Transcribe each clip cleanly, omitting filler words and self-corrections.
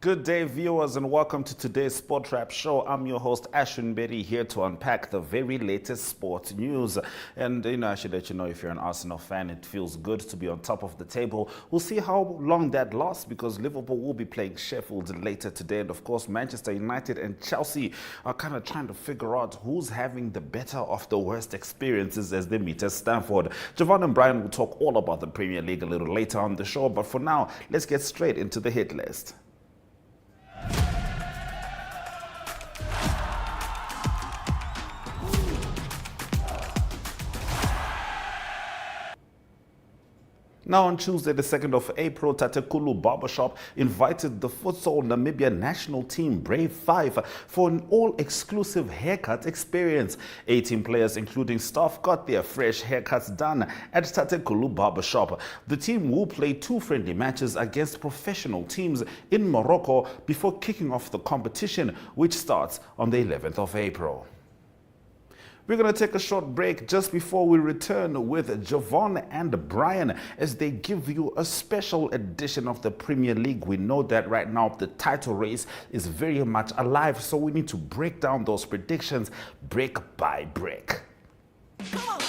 Good day, viewers, and welcome to today's Sport Wrap Show. I'm your host, Ashwin Berry, here to unpack the very latest sports news. And, I should let you know, if you're an Arsenal fan, it feels good to be on top of the table. We'll see how long that lasts, because Liverpool will be playing Sheffield later today. And, of course, Manchester United and Chelsea are kind of trying to figure out who's having the better of the worst experiences as they meet at Stamford. Javon and Brian will talk all about the Premier League a little later on the show. But for now, let's get straight into the hit list. Now on Tuesday, the 2nd of April, Tatekulu Barbershop invited the Futsal Namibia national team Brave 5 for an all-exclusive haircut experience. 18 players, including staff, got their fresh haircuts done at Tatekulu Barbershop. The team will play 2 friendly matches against professional teams in Morocco before kicking off the competition, which starts on the 11th of April. We're going to take a short break just before we return with Javon and Brian as they give you a special edition of the Premier League. We know that right now the title race is very much alive, so we need to break down those predictions break by break. Come on.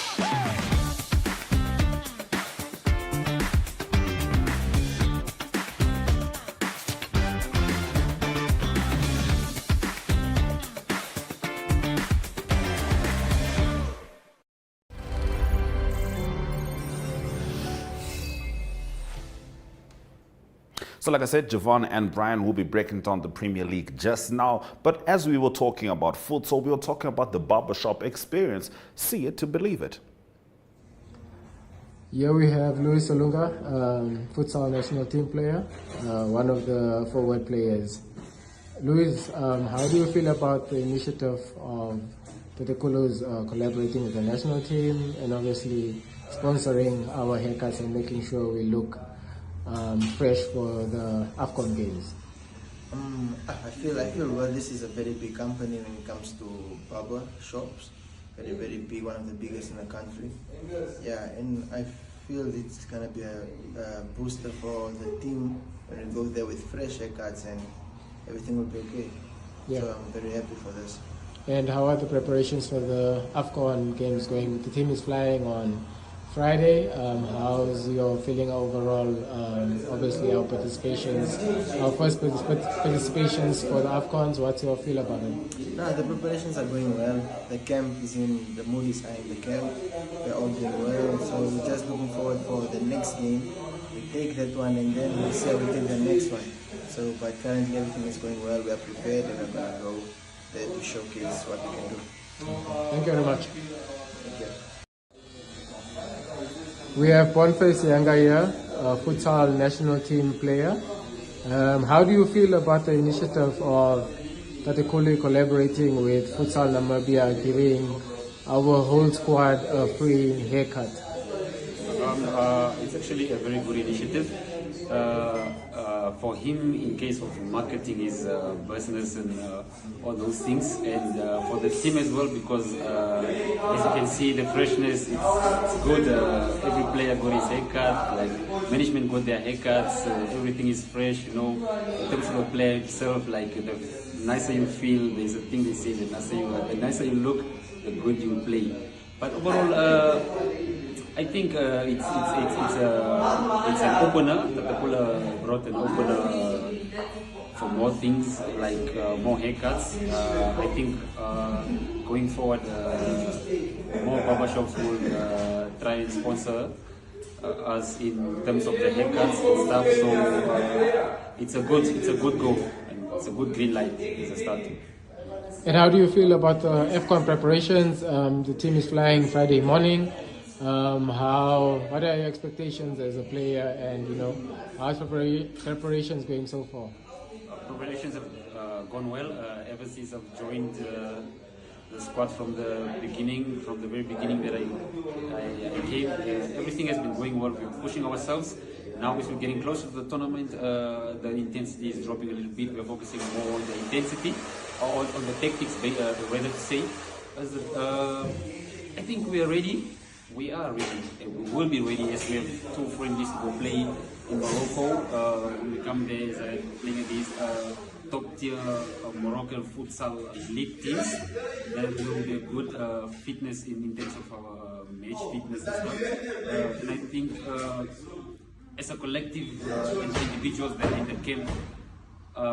So like I said, Javon and Brian will be breaking down the Premier League just now. But as we were talking about futsal, we were talking about the barbershop experience. See it to believe it. Here we have Luis Olunga, futsal national team player, one of the forward players. Luis, how do you feel about the initiative of Tatekulu's collaborating with the national team and obviously sponsoring our haircuts and making sure we look fresh for the AFCON games? I feel well. This is a very big company when it comes to barber shops. Very big, one of the biggest in the country. Yeah, and I feel it's gonna be a booster for the team when we go there with fresh haircuts and everything will be okay. Yeah. So I'm very happy for this. And how are the preparations for the AFCON games going? The team is flying on Friday. How's your feeling overall? Obviously our first participations for the AFCONs, what's your feel about it? No, the preparations are going well. The camp is the mood is high in the camp. We're all doing well, so we're just looking forward for the next game. We take that one and then we'll see how we take the next one. So, but currently everything is going well. We are prepared and we're going to go there to showcase what we can do. Thank you very much. Thank you. We have Boniface Yanga here, a futsal national team player. How do you feel about the initiative of Tatekulu collaborating with Futsal Namibia, giving our whole squad a free haircut? It's actually a very good initiative. For him, in case of marketing his business and all those things, and for the team as well, because as you can see, the freshness, it's good. Every player got his haircut, like management got their haircuts, everything is fresh, in terms of the player himself, like the nicer you feel, there's a thing they say, the nicer you look, the good you play. But overall, I think it's an opener. Tatekulu brought an opener for more things, like more haircuts. I think going forward, more barbershops will try and sponsor us in terms of the haircuts and stuff. So it's a good go, and it's a good green light as a start. And how do you feel about the AFCON preparations? The team is flying Friday morning. What are your expectations as a player, and how's preparations going so far? Preparations have gone well ever since I've joined the squad from the very beginning that I came. Everything has been going well. We're pushing ourselves. Now as we're getting closer to the tournament, the intensity is dropping a little bit. We're focusing more on the intensity, or on the tactics, rather to say. I think we are ready. We are ready. We will be ready as we have 2 friendlies to go play in Morocco. We come there as playing against top-tier Moroccan futsal league teams. That will be a good fitness in terms of our match fitness and stuff. And I think as a collective and the individuals that are in the camp,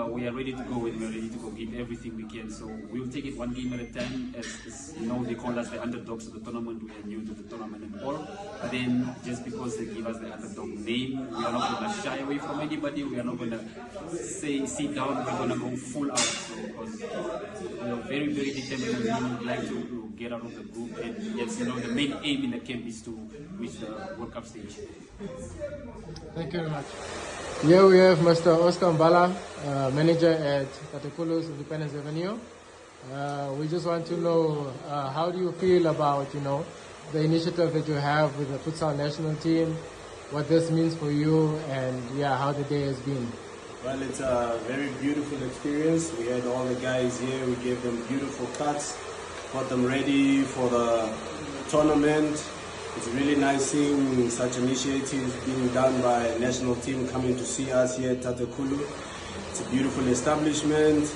we are ready to go and we are ready to go give everything we can. So we'll take it one game at a time. As you know, they call us the underdogs of the tournament. We are new to the tournament and all. But then just because they give us the underdog name, we are not going to shy away from anybody. We are not going to say sit down. We're going to go full out. So because we are very, very determined. We would like to get out of the group. And yes, you know, the main aim in the camp is to reach the World Cup stage. Thank you very much. Here we have Mr. Oscar Mbala, manager at Tatekulu's Independence Avenue. We just want to know, how do you feel about, the initiative that you have with the futsal national team, what this means for you, and how the day has been? Well, it's a very beautiful experience. We had all the guys here. We gave them beautiful cuts, got them ready for the tournament. It's really nice seeing such initiatives being done by a national team coming to see us here at Tatekulu. It's a beautiful establishment,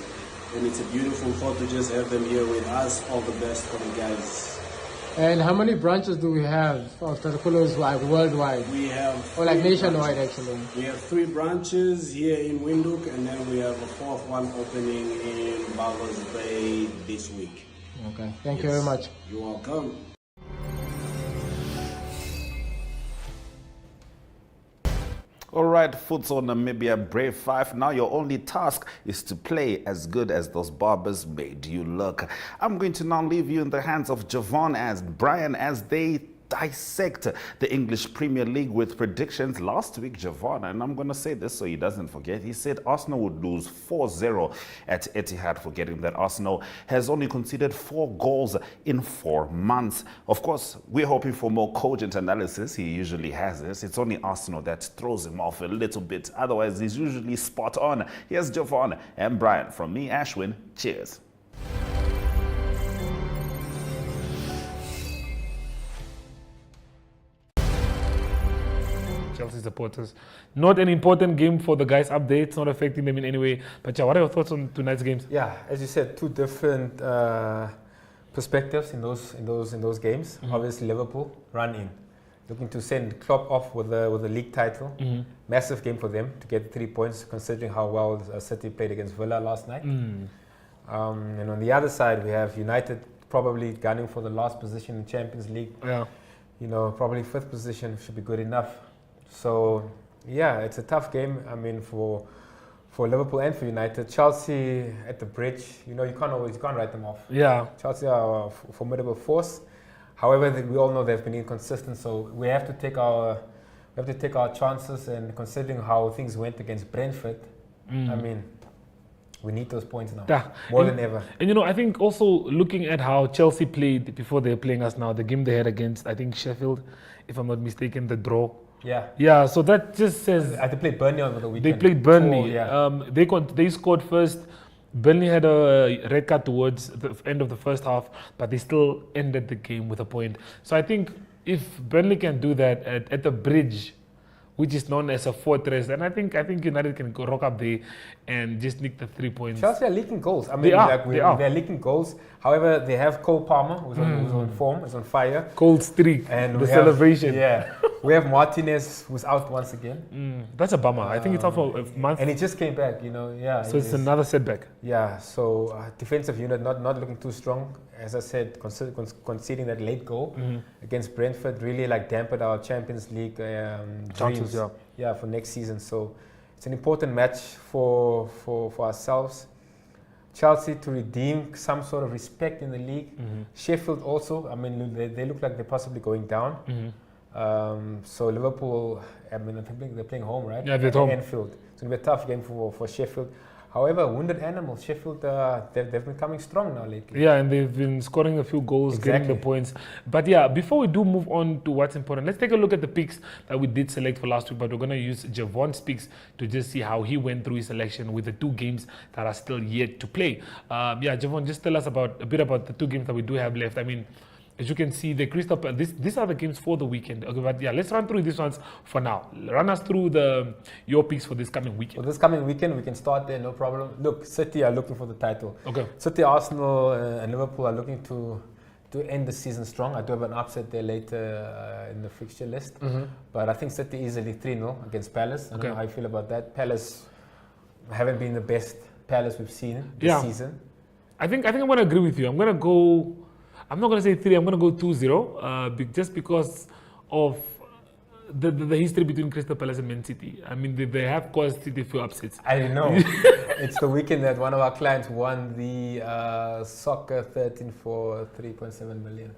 and it's a beautiful thought to just have them here with us. All the best for the guys. And how many branches do we have of Tatekulu's worldwide? We have or like nationwide actually? We have 3 branches here in Windhoek, and then we have a 4th one opening in Barbers Bay this week. Okay, thank you very much. You're welcome. All right, Futsal Namibia Brave 5. Now your only task is to play as good as those Barbers made you look. I'm going to now leave you in the hands of Javon and Brian as they dissect the English Premier League with predictions. Last week, Javon, and I'm going to say this so he doesn't forget, he said Arsenal would lose 4-0 at Etihad, forgetting that Arsenal has only conceded 4 goals in 4 months. Of course, we're hoping for more cogent analysis. He usually has this. It's only Arsenal that throws him off a little bit. Otherwise, he's usually spot on. Here's Javon and Brian. From me, Ashwin, cheers. Chelsea supporters. Not an important game for the guys up there. It's not affecting them in any way. But what are your thoughts on tonight's games? Yeah, as you said, 2 different perspectives in those games. Mm-hmm. Obviously, Liverpool run in, looking to send Klopp off with the league title. Mm-hmm. Massive game for them to get 3 points, considering how well City played against Villa last night. And on the other side, we have United probably gunning for the last position in Champions League. Yeah. Probably 5th position should be good enough. So, yeah, it's a tough game, for Liverpool and for United. Chelsea at the bridge, you can't write them off. Yeah. Chelsea are a formidable force. However, we all know they've been inconsistent, so we have to take our chances, and considering how things went against Brentford, we need those points now, more than ever. And I think also looking at how Chelsea played before they're playing us now, the game they had against, I think, Sheffield, if I'm not mistaken, the draw. Yeah, so that just says... They played Burnley over the weekend. They played Burnley. They scored first. Burnley had a red card towards the end of the first half, but they still ended the game with a point. So I think if Burnley can do that at the bridge, which is known as a fortress, and I think United can go rock up there and just nick the 3 points. Chelsea are leaking goals. They're leaking goals. However, they have Cole Palmer, who's on form, who's on fire. Cold streak, and the celebration. We have Martinez, who's out once again. That's a bummer. I think it's out for a month. And he just came back, So it's another setback. Yeah, so defensive unit not looking too strong. As I said, conceding that late goal against Brentford really dampened our Champions League chances, dreams. For next season. So it's an important match for ourselves. Chelsea to redeem some sort of respect in the league. Sheffield also, they look like they're possibly going down. So Liverpool, they're playing home, right? Yeah, they're home. Anfield. It's going to be a tough game for Sheffield. However, wounded animals, Sheffield, they've been coming strong now lately. Yeah, and they've been scoring a few goals, getting the points. But yeah, before we do move on to what's important, let's take a look at the picks that we did select for last week. But we're going to use Javon's picks to just see how he went through his selection with the 2 games that are still yet to play. Javon, just tell us a bit about the 2 games that we do have left. As you can see, the Crystal Palace, these are the games for the weekend. Okay, but yeah, let's run through these ones for now. Run us through your picks for this coming For weekend. this coming weekend, we can start there, no problem. Look, City are looking for the title. Okay. City, Arsenal, and Liverpool are looking to end the season strong. I do have an upset there later in the fixture list. But I think City easily 3-0 against Palace. I don't know how you feel about that. Palace haven't been the best Palace we've seen this season. I think I'm going to agree with you. I'm going to go. I'm not going to say 3. I'm going to go 2-0. Just because of the history between Crystal Palace and Man City. I mean, they have caused City a few upsets. I know. It's the weekend that one of our clients won the Soccer 13 for 3.7 million.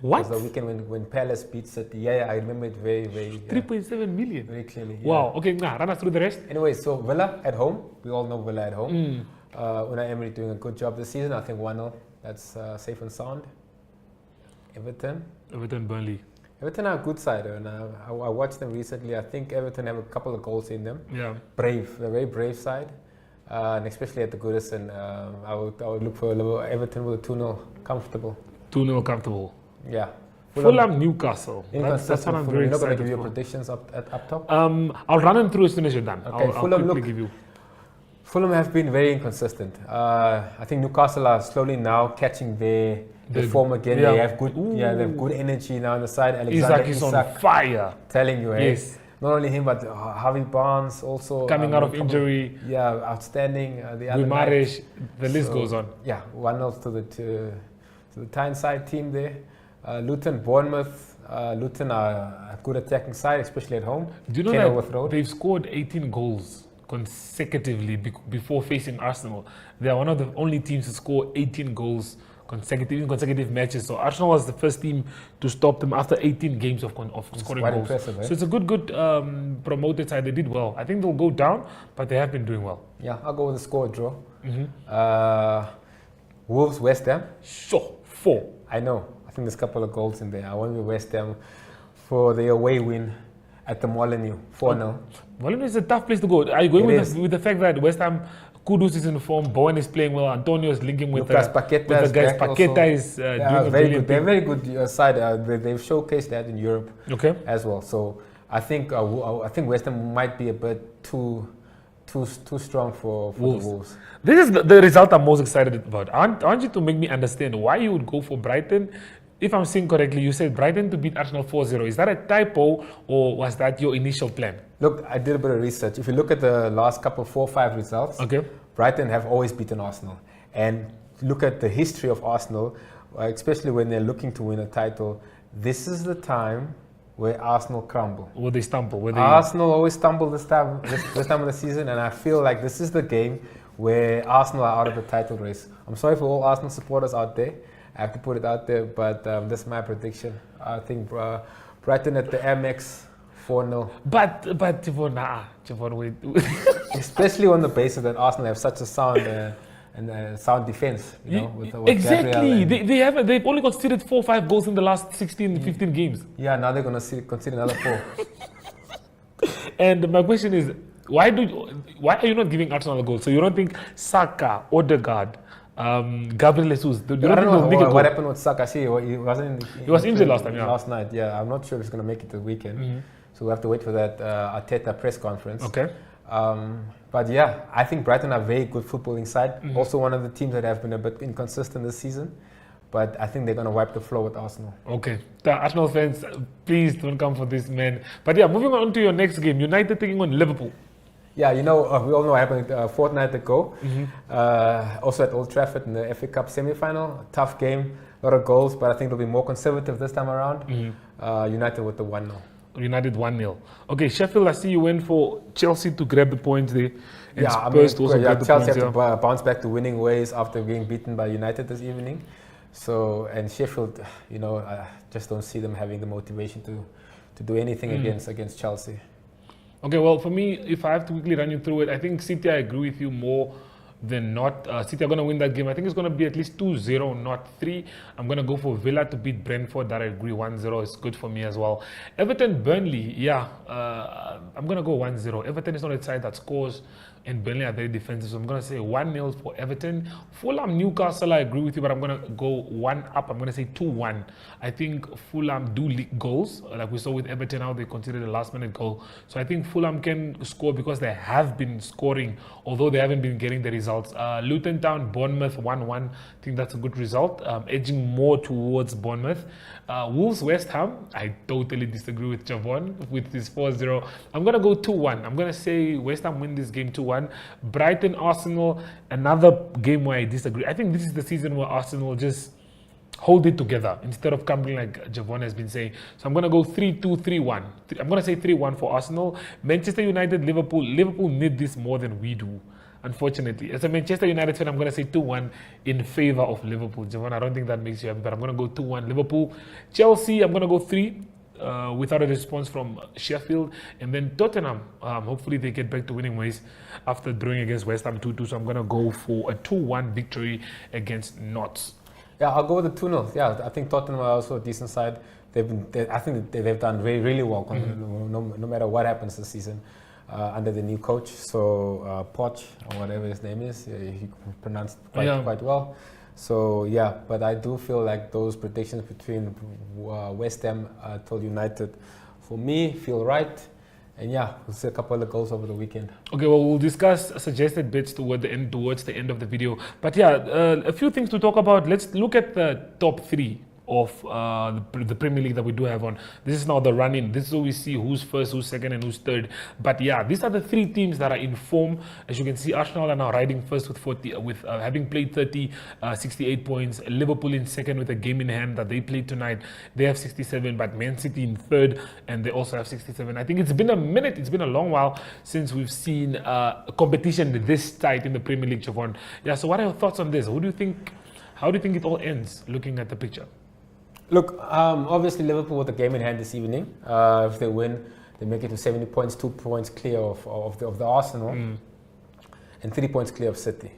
What? It was the weekend when Palace beat City. Yeah, I remember it very, very... 3.7 million? Very clearly. Wow. Okay, now run us through the rest. Anyway, so Villa at home. We all know Villa at home. Unai Emery doing a good job this season. I think 1-0. That's safe and sound. Everton, Burnley. Everton are a good side, and I watched them recently. I think Everton have a couple of goals in them. Yeah. Brave, a very brave side, and especially at the Goodison. I would look for a little Everton with a 2-0 comfortable. 2-0 comfortable. Yeah. Fulham, Newcastle. That's what I'm Fulham. very You're not going excited to give your for. predictions up top. I'll run them through as soon as you're done. Okay, I'll Fulham, quickly look. give you. Fulham have been very inconsistent. I think Newcastle are slowly now catching their form again. Yeah. They have good, they have good energy now on the side. Isaac is on fire. telling you, eh? Yes. Not only him, but Harvey Barnes also Coming out of injury. Yeah, outstanding. The other night. Guimaraes, the list goes on. Yeah, 1-0 to the Tyneside team there. Luton, Bournemouth. Luton are a good attacking side, especially at home. Do you know Kenilworth that Road. they've scored 18 goals consecutively before facing Arsenal? They are one of the only teams to score 18 goals in consecutive matches. So Arsenal was the first team to stop them after 18 games of scoring quite goals. impressive, eh? So it's a good promoted side. They did well. I think they'll go down, but they have been doing well. Yeah, I'll go with the score draw. Wolves, West Ham. Sure, 4. I know. I think there's a couple of goals in there. I want to be West Ham for the away win at the Molineux, 4-0. Well, it's a tough place to go. Are you going It with the fact that West Ham, Kudus is in form, Bowen is playing well, Antonio is linking with Lucas the Paqueta is guys. back Paqueta also. is doing a very brilliant good. They're thing. very good side. They've showcased that in Europe Okay. as well. So I think West Ham might be a bit too strong for the Wolves. This is the result I'm most excited about. I want you to make me understand why you would go for Brighton. If I'm seeing correctly, you said Brighton to beat Arsenal 4-0. Is that a typo or was that your initial plan? Look, I did a bit of research. If you look at the last couple 4-5 results, Okay. Brighton have always beaten Arsenal. And look at the history of Arsenal, especially when they're looking to win a title. This is the time where Arsenal crumble. Will they stumble? Will they... Arsenal always stumble this time of the season, and I feel like this is the game where Arsenal are out of the title race. I'm sorry for all Arsenal supporters out there. I have to put it out there, but that's my prediction. I think Brighton at the Amex 4-0. But Tivon, wait. Especially on the basis that Arsenal have such a sound defense, you know, with Exactly. Gabriel and, They've only conceded 4 or 5 goals in the last 16, 15 games. yeah, now they're going to concede another 4. And my question is, why are you not giving Arsenal a goal? So you don't think Saka, Odegaard, Gabriel Jesus, I don't know what happened with Saka. See, he wasn't. He was injured last time, yeah. Last night, yeah. I'm not sure if he's going to make it to the weekend. So we have to wait for that Arteta press conference. Okay. But yeah, I think Brighton are a very good footballing side. Also one of the teams that have been a bit inconsistent this season. But I think they're going to wipe the floor with Arsenal. Okay. The Arsenal fans, please don't come for this, man. But yeah, moving on to your next game. United taking on Liverpool. Yeah, you know, we all know what happened a fortnight ago. Also at Old Trafford in the FA Cup semi-final. Tough game, a lot of goals, but I think it'll be more conservative this time around. United with the 1-0. United 1-0. Okay, Sheffield, I see you went for Chelsea to grab the points there. And Yeah, I Spurs mean, to also grab the Chelsea points, have to bounce back to winning ways after being beaten by United this evening. So, and Sheffield, you know, I just don't see them having the motivation to do anything against Chelsea. Okay, well, for me, if I have to quickly run you through it, I think City, I agree with you more than not. City are going to win that game. I think it's going to be at least 2-0, not 3. I'm going to go for Villa to beat Brentford. That I agree, 1-0 is good for me as well. Everton, Burnley, yeah, I'm going to go 1-0. Everton is not a side that scores and Burnley are very defensive. So I'm going to say 1-0 for Everton. Fulham, Newcastle, I agree with you, but I'm going to go 1 up. I'm going to say 2-1. I think Fulham do leak goals, like we saw with Everton, how they considered a last-minute goal. So I think Fulham can score because they have been scoring, although they haven't been getting the results. Luton Town, Bournemouth 1-1. I think that's a good result, edging more towards Bournemouth. Wolves, West Ham, I totally disagree with Javon with this 4-0. I'm going to go 2-1. I'm going to say West Ham win this game 2-1. Brighton, Arsenal, another game where I disagree. I think this is the season where Arsenal just hold it together instead of coming like Javon has been saying. So I'm going to go 3-2, 3-1. I'm going to say 3-1 for Arsenal. Manchester United, Liverpool. Liverpool need this more than we do, unfortunately. As a Manchester United fan, I'm going to say 2-1 in favor of Liverpool. Javon, I don't think that makes you happy, but I'm going to go 2-1 Liverpool. Chelsea, I'm going to go 3 without a response from Sheffield. And then Tottenham, hopefully they get back to winning ways after drawing against West Ham 2-2. So I'm going to go for a 2-1 victory against Notts. Yeah, I'll go with the 2-0. Yeah, I think Tottenham are also a decent side. I think they've done really well, no matter what happens this season under the new coach. So Poch, or whatever his name is, he pronounced quite well. So yeah, but I do feel like those predictions between West Ham till United, for me, feel right. And yeah, we'll see a couple of goals over the weekend. Okay, well, we'll discuss suggested bets towards the end of the video. But yeah, a few things to talk about. Let's look at the top 3 of the Premier League that we do have on. This is now the run-in. This is where we see who's first, who's second, and who's third. But yeah, these are the 3 teams that are in form. As you can see, Arsenal are now riding first with 40, having played 30, 68 points. Liverpool in second with a game in hand that they played tonight. They have 67, but Man City in third, and they also have 67. I think it's been a minute. It's been a long while since we've seen competition this tight in the Premier League, Javon. Yeah, so what are your thoughts on this? How do you think it all ends, looking at the picture? Look, obviously Liverpool with the game in hand this evening. If they win, they make it to 70 points, 2 points clear of the Arsenal, and 3 points clear of City.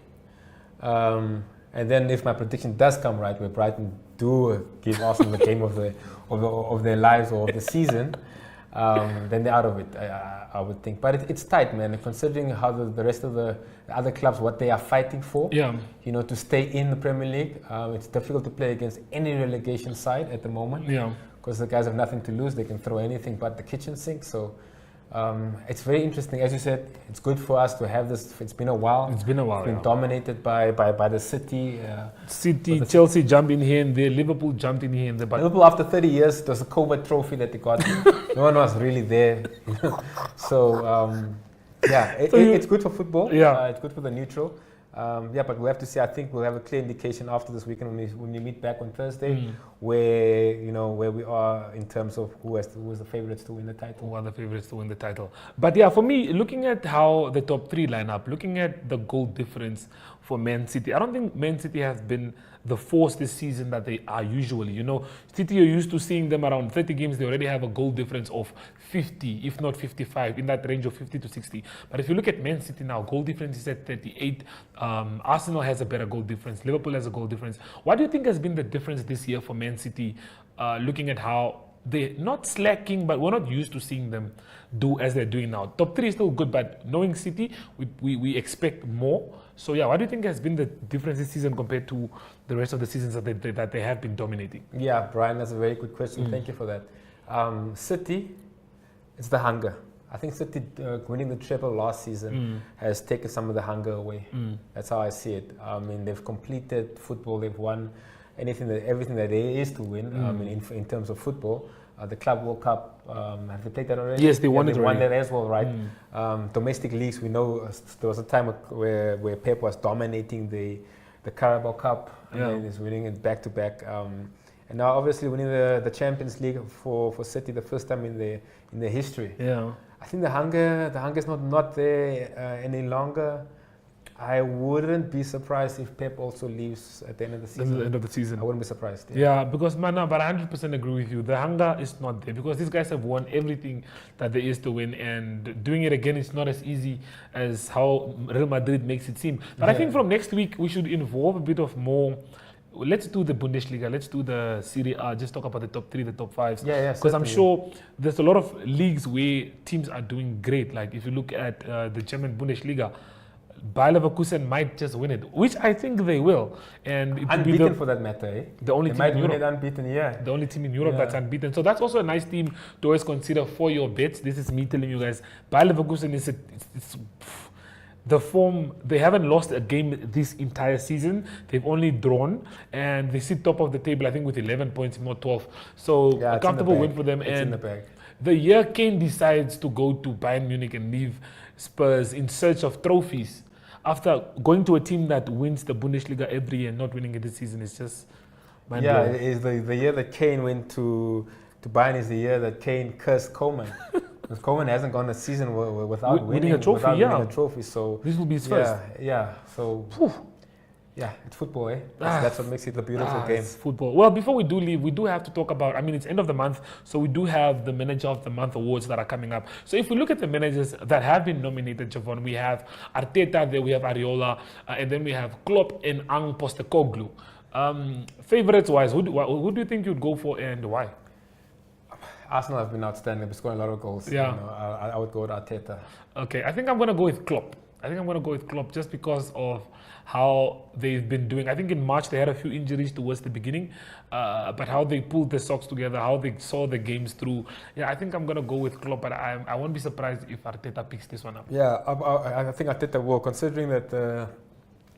And then if my prediction does come right, where Brighton do give Arsenal the game of their lives or of the season, then they're out of it, I would think. But it's tight, man. And considering how the rest of the other clubs, what they are fighting for, to stay in the Premier League, it's difficult to play against any relegation side at the moment. Because the guys have nothing to lose. They can throw anything but the kitchen sink. So it's very interesting. As you said, it's good for us to have this. It's been a while. It's been dominated by the City. Chelsea jumped in here and there. Liverpool jumped in here and there. But Liverpool, after 30 years, there's a COVID trophy that they got. No one was really there. So, it's good for football. It's good for the neutral. But we'll have to see. I think we'll have a clear indication after this weekend when we meet back on Thursday, where we are in terms of who is the favorites to win the title. Who are the favorites to win the title? But yeah, for me, looking at how the top 3 line up, looking at the goal difference for Man City, I don't think Man City has been the force this season that they are usually. City, you're used to seeing them around 30 games. They already have a goal difference of 50, if not 55, in that range of 50 to 60. But if you look at Man City now, goal difference is at 38. Arsenal has a better goal difference. Liverpool has a goal difference. What do you think has been the difference this year for Man City, looking at how they're not slacking, but we're not used to seeing them do as they're doing now? Top 3 is still good, but knowing City, we expect more. So yeah, what do you think has been the difference this season compared to the rest of the seasons that they have been dominating? Yeah, Brian, that's a very good question. Thank you for that. City, it's the hunger. I think City winning the treble last season has taken some of the hunger away. That's how I see it. I mean, they've completed football. They've won everything that there is to win. In terms of football. The Club World Cup, have they played that already? Yes, they won it already. They won that as well, right? Domestic leagues, we know there was a time where Pep was dominating the Carabao Cup, and he's winning it back to back. And now, obviously, winning the Champions League for City the first time in their history. Yeah, I think the hunger is not there any longer. I wouldn't be surprised if Pep also leaves at the end of the season. I wouldn't be surprised. Yeah, because but I 100% agree with you. The hunger is not there because these guys have won everything that there is to win, and doing it again is not as easy as how Real Madrid makes it seem. But I think from next week we should involve a bit of more. Let's do the Bundesliga. Let's do the Serie A. Just talk about the top 3, the top 5s. Because I'm sure there's a lot of leagues where teams are doing great. Like if you look at the German Bundesliga, Bayer Leverkusen might just win it, which I think they will. And it will be Unbeaten for that matter, eh? the only They team might in win Europe. it unbeaten, yeah. The only team in Europe Yeah. that's unbeaten. So that's also a nice team to always consider for your bets. This is me telling you guys. Bayer Leverkusen is the form. They haven't lost a game this entire season. They've only drawn, and they sit top of the table, I think, with 11 points, if not 12. So Yeah, it's in a the comfortable bag. win for them. It's in And the bag. the year Kane decides to go to Bayern Munich and leave Spurs in search of trophies, after going to a team that wins the Bundesliga every year and not winning it this season, is just mind Yeah, blowing. it is the year that Kane went to Bayern is the year that Kane cursed Coleman. Because Coleman hasn't gone a season without Winning a trophy, without yeah. winning a trophy. So This will be his first. yeah. So yeah, it's football, eh? That's what makes it a beautiful game. It's football. Well, before we do leave, we do have to talk about, I mean, it's end of the month, so we do have the Manager of the Month awards that are coming up. So if we look at the managers that have been nominated, Javon, we have Arteta, there we have Areola, and then we have Klopp and Ang Postecoglou. Favorites-wise, who do you think you'd go for and why? Arsenal have been outstanding. They've scored a lot of goals. Yeah. You know, I would go with Arteta. Okay, I think I'm going to go with Klopp. Just because of how they've been doing. I think in March they had a few injuries towards the beginning, but how they pulled their socks together, how they saw the games through. Yeah, I think I'm going to go with Klopp, but I won't be surprised if Arteta picks this one up. Yeah, I think Arteta will, considering that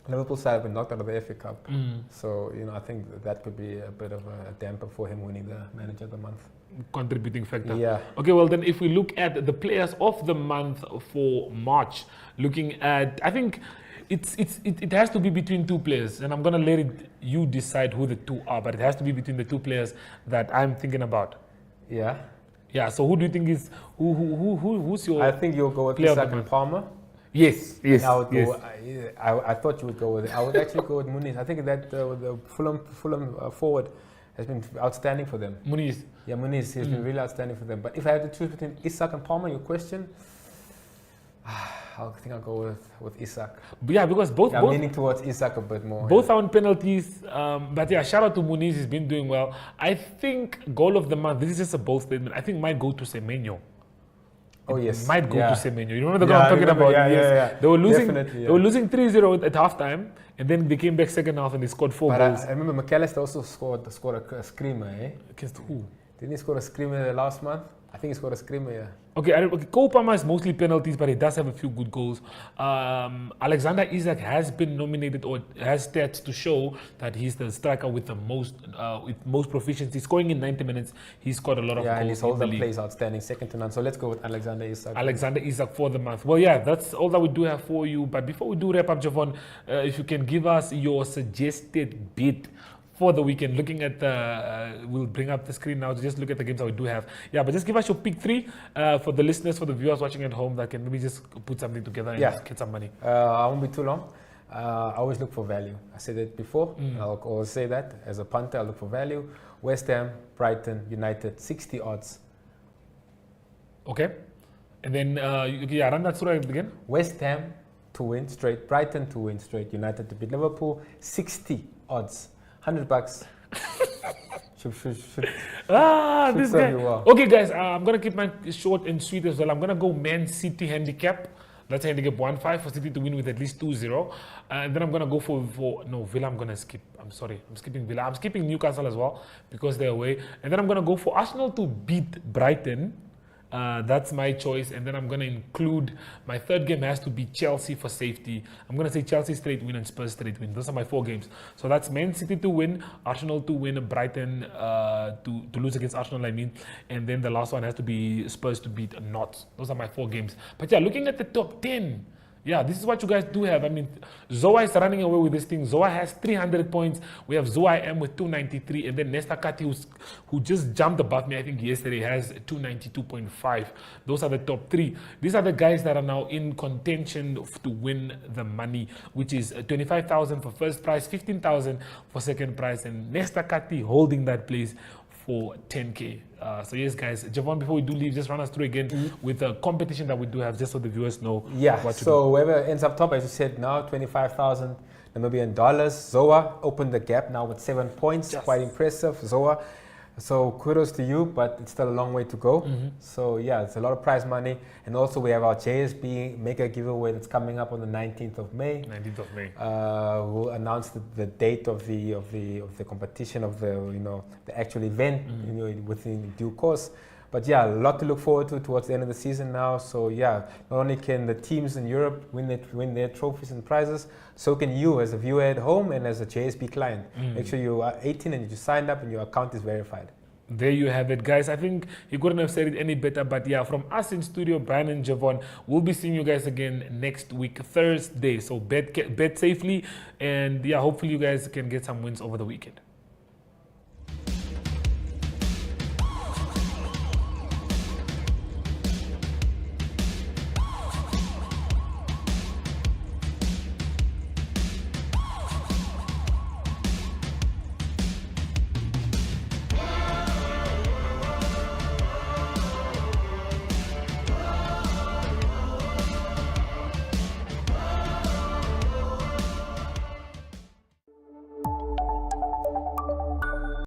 Liverpool side have been knocked out of the FA Cup. So, you know, I think that could be a bit of a damper for him winning the Manager of the Month. Contributing factor. Yeah. Okay, well then if we look at the players of the month for March, looking at, I think it has to be between two players, and I'm gonna let you decide who the two are, but it has to be between the two players that I'm thinking about. Yeah. Yeah. So who do you think is who's your? I think you'll go with Player of the Isak and month. Palmer. Yes. And I would yes. go. I thought you would go with it. I would actually go with Muniz. I think that the Fulham forward has been outstanding for them. Muniz. Yeah, Muniz has been really outstanding for them. But if I had to choose between Isak and Palmer, your question, I think I'll go with Isak. Yeah, because both Yeah, I'm leaning towards Isak a bit more. both are on penalties. But yeah, shout out to Muniz. He's been doing well. I think goal of the month. This is just a bold statement. I think might go to Semenyo. Oh yes, Might go yeah. to Semenyo. You remember the Yeah, goal I I'm talking remember. about? Yeah, Yes. yeah, yeah. They were losing. Definitely, They were yeah. losing 3-0 at halftime, and then they came back second half and they scored 4 But goals. I remember McAllister also scored a screamer, eh? Against who? Didn't he score a screamer last month? I think he scored a screamer, yeah. Okay, Cole Palmer is mostly penalties, but he does have a few good goals. Alexander Isak has been nominated or has stats to show that he's the striker with the most proficiency. Scoring in 90 minutes, he scored a lot of Yeah, and goals his in hold the up league. play is outstanding, second to none. So let's go with Alexander Isak. Alexander Isak for the month. Well, yeah, that's all that we do have for you. But before we do wrap up, Javon, if you can give us your suggested bid for the weekend, looking at the, we'll bring up the screen now to just look at the games that we do have. Yeah, but just give us your pick 3 for the listeners, for the viewers watching at home that can maybe just put something together and Yeah. get some money. I won't be too long. I always look for value. I said it before. I'll always say that. As a punter, I look for value. West Ham, Brighton, United, 60 odds. Okay? And then, yeah, run that through again. West Ham to win straight, Brighton to win straight, United to beat Liverpool, 60 odds. $100. should This serve guy. you well. Okay, guys, I'm going to keep mine short and sweet as well. I'm going to go Man City handicap. That's handicap 1-5 for City to win with at least 2-0. And then I'm going to go for no, Villa I'm going to skip. I'm sorry. I'm skipping Villa. I'm skipping Newcastle as well because they're away. And then I'm going to go for Arsenal to beat Brighton. That's my choice. And then I'm going to include my third game has to be Chelsea for safety. I'm going to say Chelsea straight win and Spurs straight win. Those are my 4 games. So that's Man City to win, Arsenal to win, Brighton to lose against Arsenal, I mean. And then the last one has to be Spurs to beat Notts. Those are my 4 games. But yeah, looking at the top 10, yeah, this is what you guys do have. I mean, Zoa is running away with this thing. Zoa has 300 points. We have Zoa M with 293. And then Nesta Kati, who just jumped above me, I think yesterday, has 292.5. Those are the top 3. These are the guys that are now in contention to win the money, which is 25,000 for first prize, 15,000 for second prize. And Nesta Kati holding that place for 10K. So yes, guys, Javon, before we do leave, just run us through again with the competition that we do have, just so the viewers know Yeah, what to do. so whoever ends up top, as you said, now 25,000 Namibian dollars. Zoa opened the gap now with 7 points. Yes. Quite impressive. Zoa. So kudos to you, but it's still a long way to go. So yeah, it's a lot of prize money, and also we have our JSB mega giveaway that's coming up on the 19th of May. 19th of May. We'll announce the date of the competition, of the the actual event within due course. But yeah, a lot to look forward to towards the end of the season now. So yeah, not only can the teams in Europe win their trophies and prizes, so can you as a viewer at home and as a JSB client. Make sure you are 18 and you just signed up and your account is verified. There you have it, guys. I think you couldn't have said it any better. But yeah, from us in studio, Brian and Javon, we'll be seeing you guys again next week, Thursday. So bet safely, and yeah, hopefully you guys can get some wins over the weekend.